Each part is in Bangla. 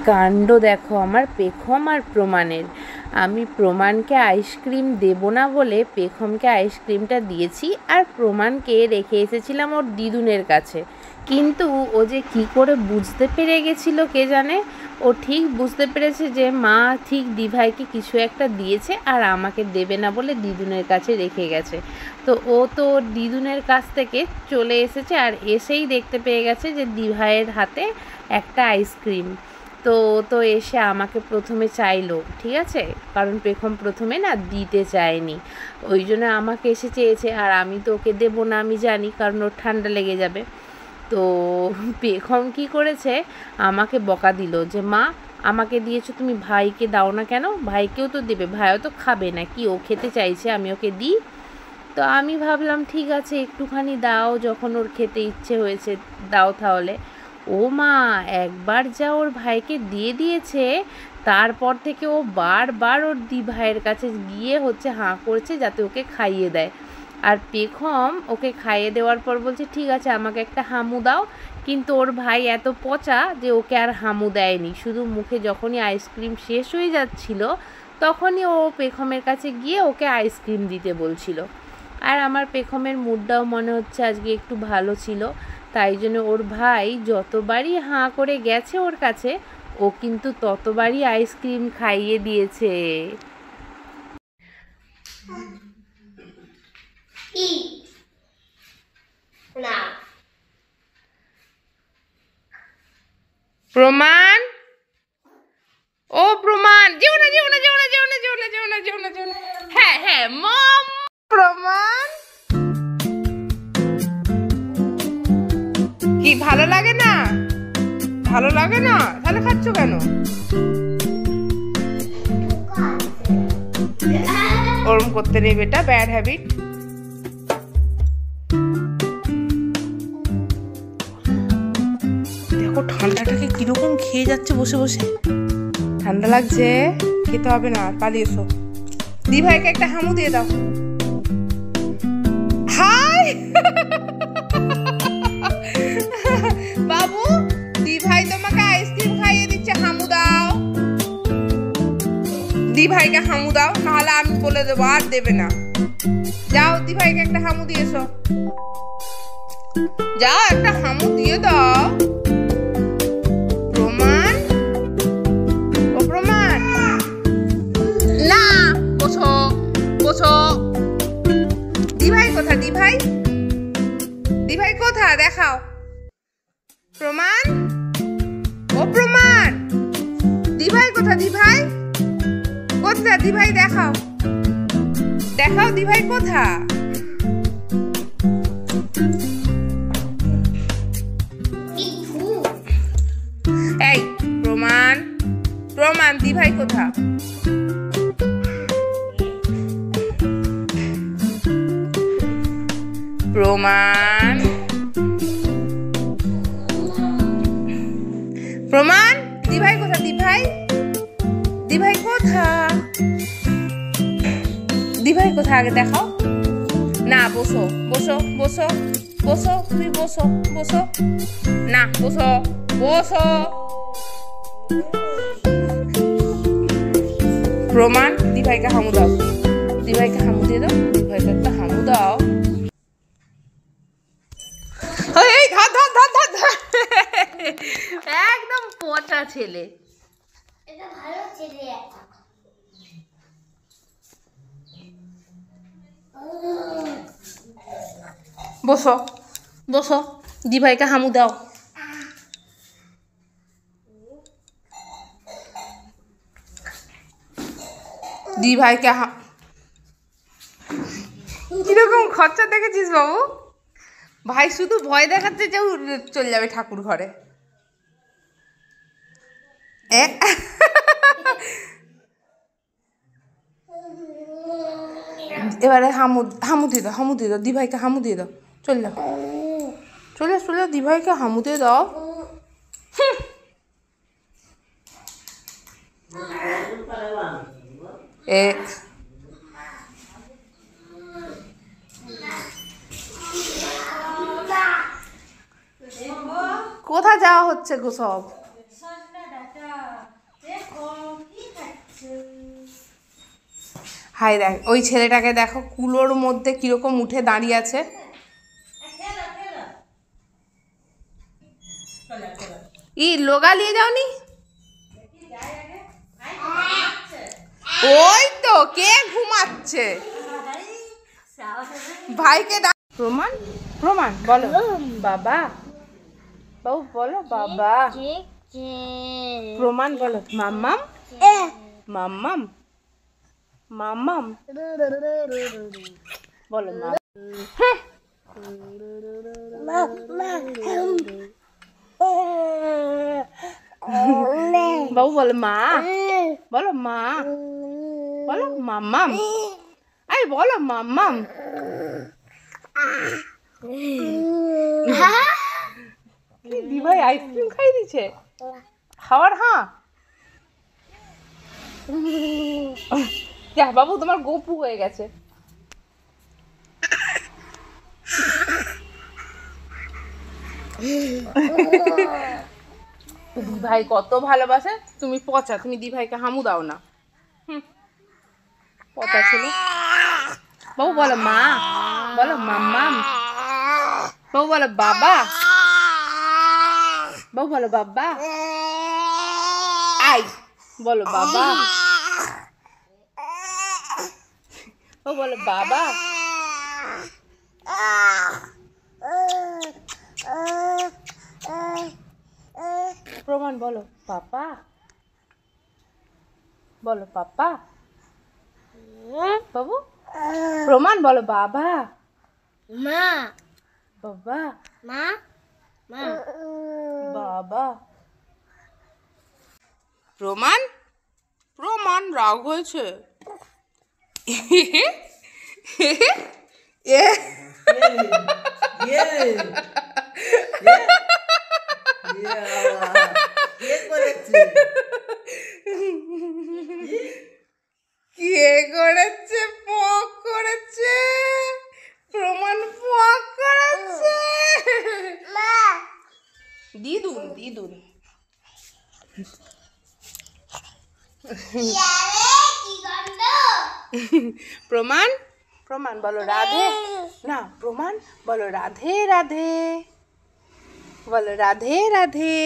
কাণ্ড দেখো আমার পেখম আর প্রমাণের। আমি প্রমাণকে আইসক্রিম দেব না বলে পেখমকে আইসক্রিমটা দিয়েছি, আর প্রমাণকে রেখে এসেছিলাম ওর দিদুনের কাছে। কিন্তু ও যে কী করে বুঝতে পেরে গেছিল কে জানে। ও ঠিক বুঝতে পেরেছে যে মা ঠিক দিভাইকে কিছু একটা দিয়েছে আর আমাকে দেবে না বলে দিদুনের কাছে রেখে গেছে। তো ও তো ওর দিদুনের কাছ থেকে চলে এসেছে, আর এসেই দেখতে পেয়ে গেছে যে দিভাইয়ের হাতে একটা আইসক্রিম। তো এসে আমাকে প্রথমে চাইলো, ঠিক আছে, কারণ পেখম প্রথমে না দিতে চায়নি, ওই জন্য আমাকে এসে চেয়েছে। আর আমি তো ওকে দেবো না, আমি জানি, কারণ ওর ঠান্ডা লেগে যাবে। তো পেখম কী করেছে, আমাকে বকা দিল যে মা আমাকে দিয়েছো, তুমি ভাইকে দাও না কেন, ভাইকেও তো দেবে, ভাইও তো খাবে না কি, ও খেতে চাইছে আমি ওকে দিই। তো আমি ভাবলাম ঠিক আছে একটুখানি দাও, যখন ওর খেতে ইচ্ছে হয়েছে দাও তাহলে। ও মা, একবার যা ওর ভাইকে দিয়ে দিয়েছে, তারপর থেকে ও বারবার ওর দি ভাইয়ের কাছে গিয়ে হাঁ করছে যাতে ওকে খাইয়ে দেয়। আর পেখম ওকে খাইয়ে দেওয়ার পর বলছে ঠিক আছে আমাকে একটা হামু দাও, কিন্তু ওর ভাই এত পচা যে ওকে আর হামু দেয়নি, শুধু মুখে যখনই আইসক্রিম শেষ হয়ে যাচ্ছিল তখনই ও পেখমের কাছে গিয়ে ওকে আইসক্রিম দিতে বলছিল। আর আমার পেখমের মুডটাও মনে হচ্ছে আজকে একটু ভালো ছিল, তাই জন্য ওর ভাই যতবারই হাঁ করে গেছে ওর কাছে, ও কিন্তু ততবারই আইসক্রিম খাইয়ে দিয়েছে। প্রমাণ, ও প্রমাণ, যেও না যেও না যেও না যেও না যেও না যেও না যেও না যেও না। হ্যাঁ হ্যাঁ মম। প্রমাণ কি ভালো লাগে না? ভালো লাগে না তাহলে খাচ্ছ কেন? ওরম করতে নেই বেটা, ব্যাড হ্যাবিট। দেখো ঠান্ডাটাকে কিরকম খেয়ে যাচ্ছে বসে বসে। ঠান্ডা লাগছে, খেতে হবে না, পালিয়ে এসো। দি ভাইকে একটা হামু দিয়ে দাও। হাই বাবু, দি ভাই তোমাকে আইসক্রিম খাইয়ে দিচ্ছে, হামু দাও। দি ভাইকে হামু দাও, নাহলে আমি বলে দেবো আর দেবে না। যাও দি ভাইকে একটা হামু দিয়ে এসো, যাও একটা হামু দিয়ে দাও। প্রমাণ, ও প্রমাণ, না বসো বসো। দি ভাই কোথা, দি ভাই, দি ভাই কোথা দেখাও। প্রমাণ, ও প্রমাণ, দি ভাই কোথা, দি ভাই কোথা, দি ভাই দেখাও, দেখাও দি ভাই কোথা। এই প্রমাণ, প্রমাণ, দি ভাই কোথা? প্রমাণ, প্রমাণ, দি ভাই কোথা, দি ভাই, দি ভাই কোথা, দি ভাই কোথা আগে দেখাও না। বসো বসো বসো বসো, তুমি বসো বসো, না বসো বসো। প্রমাণ, দি ভাইকে হামু দাও, দি ভাইকে হামু দিয়ে দাও, দি ভাইকে একটা হামু দাও। একদম পচা ছেলে। বসো বসো, দি ভাইকে হামু দাও। দি ভাইকে কিরকম খরচা দেখেছিস বাবু? ভাই শুধু ভয় দেখাচ্ছে যে চলে যাবে ঠাকুর ঘরে। এবারে হামু দিয়ে দাও, হামু দিয়ে দাও, দি ভাইকে হামু দিয়ে দাও, চলে যাও, চলে চলে দি ভাইকে হামু দিয়ে দাও। কোথা যাওয়া হচ্ছে গো সব? হাই দেখ ওই ছেলেটাকে দেখো কুলোর মধ্যে কিরকম উঠে দাঁড়িয়ে আছে। ই লোগা নিয়ে যাওনি? ওই তো কে ঘুমাচ্ছে, ভাইকে ডাক। প্রমাণ প্রমাণ বলো বাবা, বাবু বলো বাবা। প্রমাণ বলো মাম্মাম মাম্মাম মাম্মাম বলো বাবু বলো মা, বলো মা, বলো মাম্মাম, আরে বলো মাম্মাম। দি ভাই আইসক্রিম খাই দিচ্ছে খাওয়ার। হ্যাঁ যা বাবু তোমার গোপু হয়ে গেছে। দি ভাই কত ভালোবাসে, তুমি পচা, তুমি দি ভাইকে হামু দাও না। পচা ছিল। বাবু বলো মা, বলো মাম্মাম, বাবু বলো বাবা, বাবু বলো বাবা, আই বলো বাবা, বাবু বলো বাবা। প্রমাণ বলো পাপা, বলো পাপা। বাবু প্রমাণ বলো বাবা, মা, বাবা, মা, মা, বাবা। প্রমাণ প্রমাণ রাগ হয়েছে। কে করেছে? পক করেছে। প্রমাণ পক করেছে। দিদুন দিদুন। প্রমাণ প্রমাণ বলো রাধে, না প্রমাণ বলো রাধে রাধে, বলো রাধে রাধে,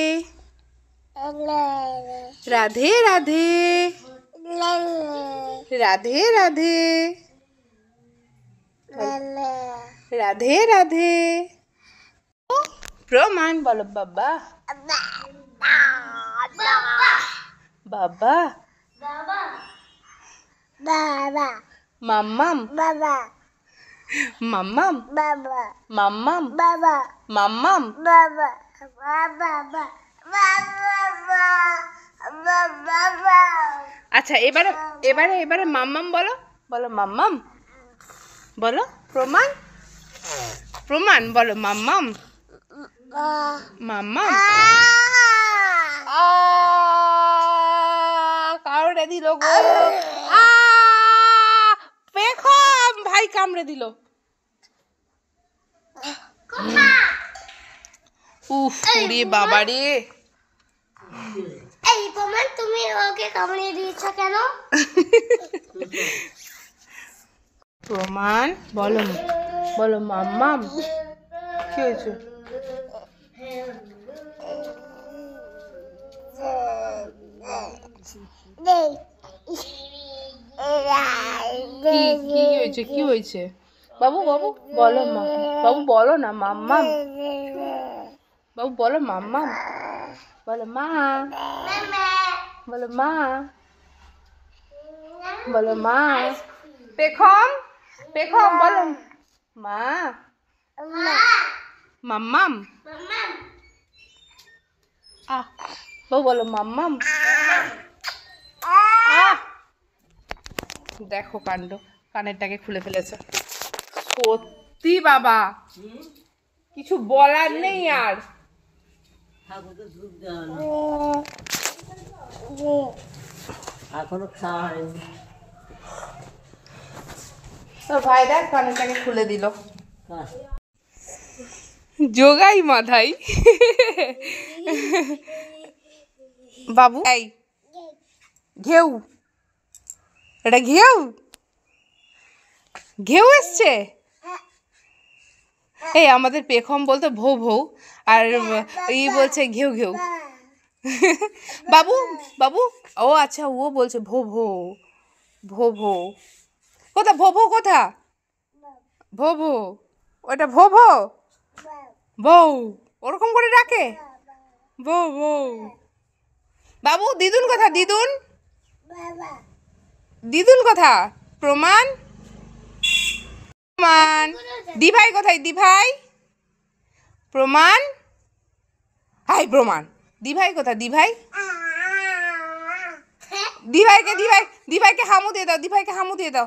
রাধে রাধে, রাধে রাধে, রাধে রাধে। প্রমাণ বলো বাবা, বাবা, বাবা, মাম্মাম, বাবা, মাম্মাম, বাবা, মাম্মাম, বাবা, মাম্মাম। বাবা, বাবা, বাবা। আচ্ছা এবারে এবারে এবারে মাম্মাম বলো, বলো মাম্মাম, বলো প্রমাণ প্রমাণ বলো মাম্মাম, মাম্মাম। কামড়ে দিল গো, পেখম ভাই কামড়ে দিল। উফ রে বাবা রে। এই প্রমাণ তুমি ওকে কামড়ে দিয়েছো কেন? প্রমাণ বলো, বলো মাম্মাম। কি হয়েছে? কি কি হয়েছে? কি হয়েছে? বাবু বাবু বলো মা, বাবু বলো না মাম্মাম, বাবু বলো মাম্মাম, বলো মা, বলো মা, বলো মা। পেখম পেখম বলো মা, মাম্মাম। আহ বাবু বলো মাম্মাম। দেখো কাণ্ড, কানেরটাকে খুলে ফেলেছে। সত্যি বাবা কিছু বলার নেই আর। এখনো খাওয়া হয়নি। তোর ভাই দেখ কানেরটাকে খুলে দিল। যোগাই মাথায়। বাবু এই ঘেউ, এটা ঘেউ, ঘেউ এসছে। এই আমাদের পেখম বলতে ভৌ ভৌ, আর ই বলছে ঘেউ ঘেউ। বাবু বাবু, ও আচ্ছা, ও বলছে ভো ভো, ভো ভো। কোথা ভো ভো, কোথা ভো ভো, ওটা ভো ভো, বউ ওরকম করে ডাকে, বউ বউ। বাবু দিদুন কোথা, দিদুন, দিদুন কোথা, প্রমাণ, প্রমাণ। দিভাই কোথায়, দিভাই, প্রমাণ, হাই প্রমাণ। দিভাই কোথায়, দিভাই, দিভাইকে, দিভাই, দিভাইকে হামু দিয়ে দাও, দিভাইকে হামু দিয়ে দাও,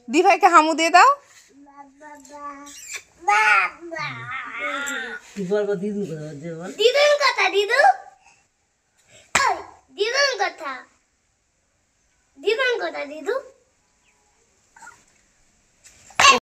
দিভাইকে হামু দিয়ে দাও। দিদুন কথা, দিদু, দিদুন কথা, দিদুন কথা, দিদু।